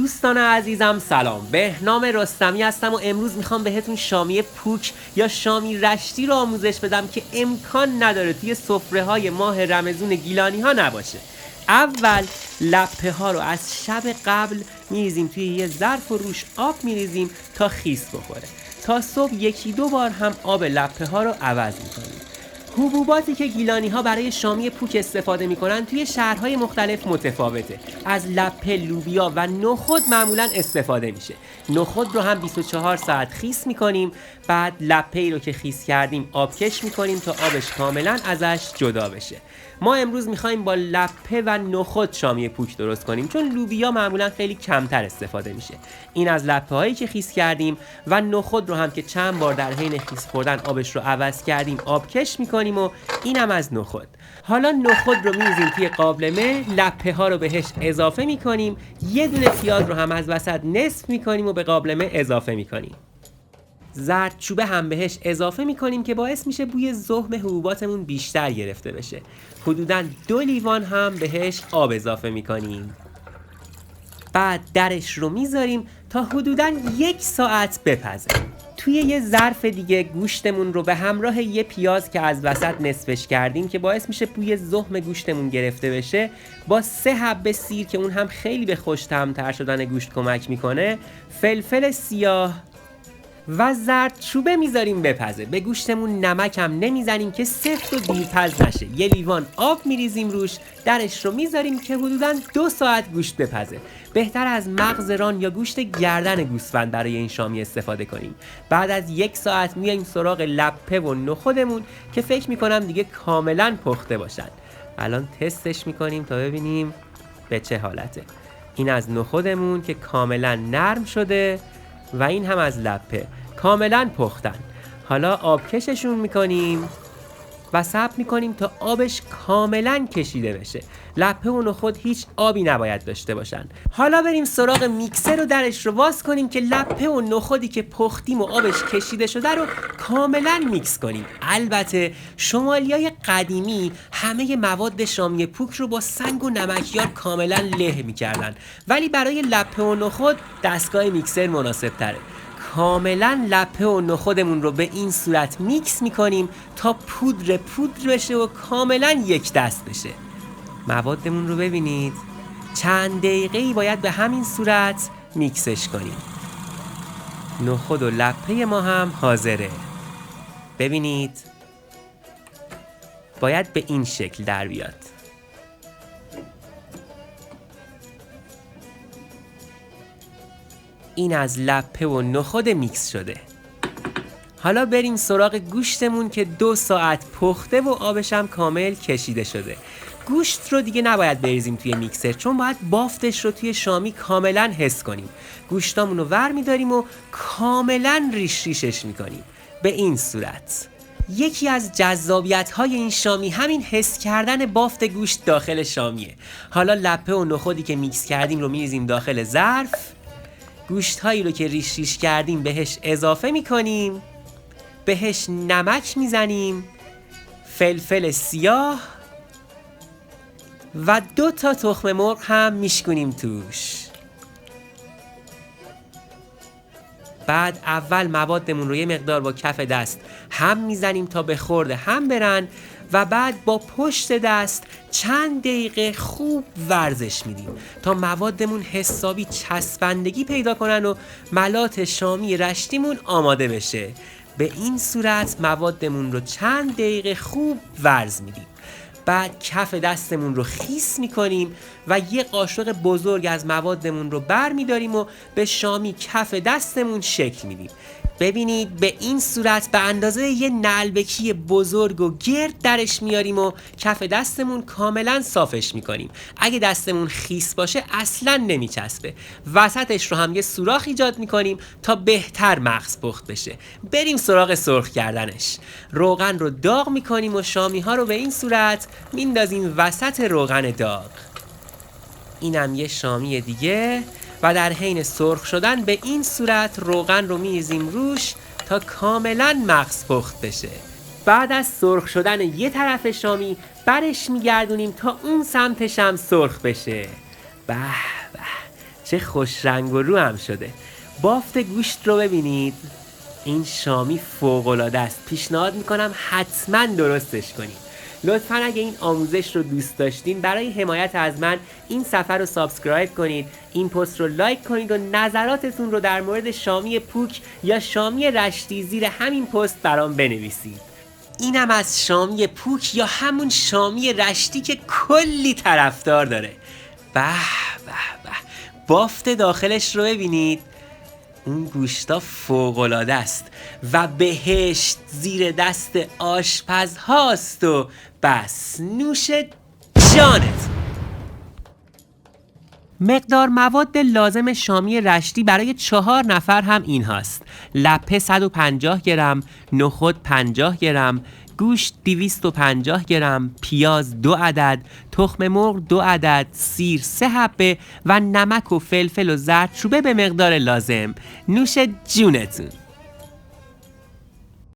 دوستان عزیزم سلام، بهنام رستمی هستم و امروز میخوام بهتون شامی پوک یا شامی رشتی رو آموزش بدم که امکان نداره توی سفره های ماه رمضون گیلانی ها نباشه. اول لپه ها رو از شب قبل میریزیم توی یه ظرف و روش آب میریزیم تا خیس بخوره. تا صبح یکی دو بار هم آب لپه ها رو عوض میکنیم. حبوباتی که گیلانی ها برای شامی پوک استفاده میکنن توی شهرهای مختلف متفاوته. از لپه، لوبیا و نخود معمولا استفاده میشه. نخود رو هم 24 ساعت خیس میکنیم، بعد لپه ای رو که خیس کردیم آبکش میکنیم تا آبش کاملا ازش جدا بشه. ما امروز میخوایم با لپه و نخود شامی پوک درست کنیم، چون لوبیا معمولا خیلی کمتر استفاده میشه. این از لپه هایی که خیس کردیم و نخود رو هم که چند بار در حین خیس خوردن آبش رو عوض کردیم آبکش میکنیم و اینم از نخود. حالا نخود رو میریزیم توی قابلمه، لپه ها رو بهش اضافه میکنیم، یه دونه پیاز رو هم از وسط نصف میکنیم و به قابلمه اضافه میکنیم. زردچوبه هم بهش اضافه میکنیم که باعث میشه بوی زخم حبوباتمون بیشتر گرفته بشه. حدوداً 2 لیوان هم بهش آب اضافه میکنیم. بعد درش رو میذاریم تا حدوداً 1 ساعت بپزه. توی یه ظرف دیگه گوشتمون رو به همراه یه پیاز که از وسط نصفش کردیم که باعث میشه بوی زخم گوشتمون گرفته بشه، با 3 حبه سیر که اون هم خیلی به خوش طعم‌تر شدن گوشت کمک میکنه، فلفل سیاه و زردچوبه میذاریم بپزه. به گوشتمون نمک هم نمیزنیم که سفت و دیرپز نشه. 1 لیوان آب میریزیم روش، درش رو میذاریم که حدوداً 2 ساعت گوشت بپزه. بهتر از مغز ران یا گوشت گردن گوسفند برای این شامی استفاده کنیم. بعد از 1 ساعت میایم سراغ لپه و نخودمون که فکر میکنم دیگه کاملا پخته باشن. الان تستش میکنیم تا ببینیم به چه حالته. این از نخودمون که کاملا نرم شده و این هم از لپه کاملا پختن. حالا آبکششون میکنیم و صبر میکنیم تا آبش کاملا کشیده بشه. لپه و نخود هیچ آبی نباید داشته باشن. حالا بریم سراغ میکسر و درش رو باز کنیم که لپه و نخودی که پختیم و آبش کشیده شده رو کاملا میکس کنیم. البته شمالیای قدیمی همه مواد شامی پوک رو با سنگ و نمکیار کاملا له میکردن، ولی برای لپه و نخود دستگاه میکسر مناسب تره. کاملا لپه و نخودمون رو به این صورت میکس میکنیم تا پودر بشه و کاملا یک دست بشه. موادمون رو ببینید، چند دقیقه‌ای باید به همین صورت میکسش کنیم. نخود و لپه ما هم حاضره. ببینید باید به این شکل در بیاد. این از لپه و نخود میکس شده. حالا بریم سراغ گوشتمون که 2 ساعت پخته و آبش هم کامل کشیده شده. گوشت رو دیگه نباید بریزیم توی میکسر، چون باید بافتش رو توی شامی کاملا حس کنیم. گوشتامون رو ور میداریم و کاملا ریشش میکنیم به این صورت. یکی از جذابیت‌های این شامی همین حس کردن بافت گوشت داخل شامیه. حالا لپه و نخودی که میکس کردیم رو میریزیم داخل ظرف. گوشت هایی رو که ریش کردیم بهش اضافه میکنیم، بهش نمک میزنیم، فلفل سیاه و 2 تا تخم مرغ هم میشکنیم توش. بعد اول موادمون رو یه مقدار با کف دست هم میزنیم تا به خورده هم برن و بعد با پشت دست چند دقیقه خوب ورزش میدیم تا موادمون حسابی چسبندگی پیدا کنن و ملات شامی رشتیمون آماده بشه. به این صورت موادمون رو چند دقیقه خوب ورز میدیم. بعد کف دستمون رو خیس میکنیم و یه قاشق بزرگ از موادمون رو بر میداریم و به شامی کف دستمون شکل میدیم. ببینید به این صورت به اندازه یه نعلبکی بزرگ و گرد درش میاریم و کف دستمون کاملا صافش میکنیم. اگه دستمون خیس باشه اصلا نمیچسبه. وسطش رو هم یه سوراخ ایجاد میکنیم تا بهتر مغز پخت بشه. بریم سراغ سرخ کردنش. روغن رو داغ میکنیم و شامی ها رو به این صورت میندازیم وسط روغن داغ. اینم یه شامی دیگه و در حین سرخ شدن به این صورت روغن رو میریزیم روش تا کاملا مغز پخت بشه. بعد از سرخ شدن یه طرف شامی برش میگردونیم تا اون سمتش هم سرخ بشه. به به چه خوش رنگ و رو هم شده. بافت گوشت رو ببینید، این شامی فوق‌العاده است. پیشنهاد میکنم حتما درستش کنید. لطفاً اگه این آموزش رو دوست داشتین، برای حمایت از من این صفحه رو سابسکرایب کنید، این پست رو لایک کنید و نظراتتون رو در مورد شامی پوک یا شامی رشتی زیر همین پست برام بنویسید. اینم از شامی پوک یا همون شامی رشتی که کلی طرفدار داره. به به به، بافت داخلش رو ببینید، اون گوشتا فوق‌العاده است و بهشت زیر دست آشپز هاست و بس نوش جانت. مقدار مواد لازم شامی رشتی برای 4 نفر هم این هاست: لپه 150 گرم، نخود 50 گرم، گوشت 250 گرم، پیاز 2 عدد، تخم مرغ 2 عدد، سیر 3 حبه و نمک و فلفل و زردچوبه به مقدار لازم. نوش جونتون.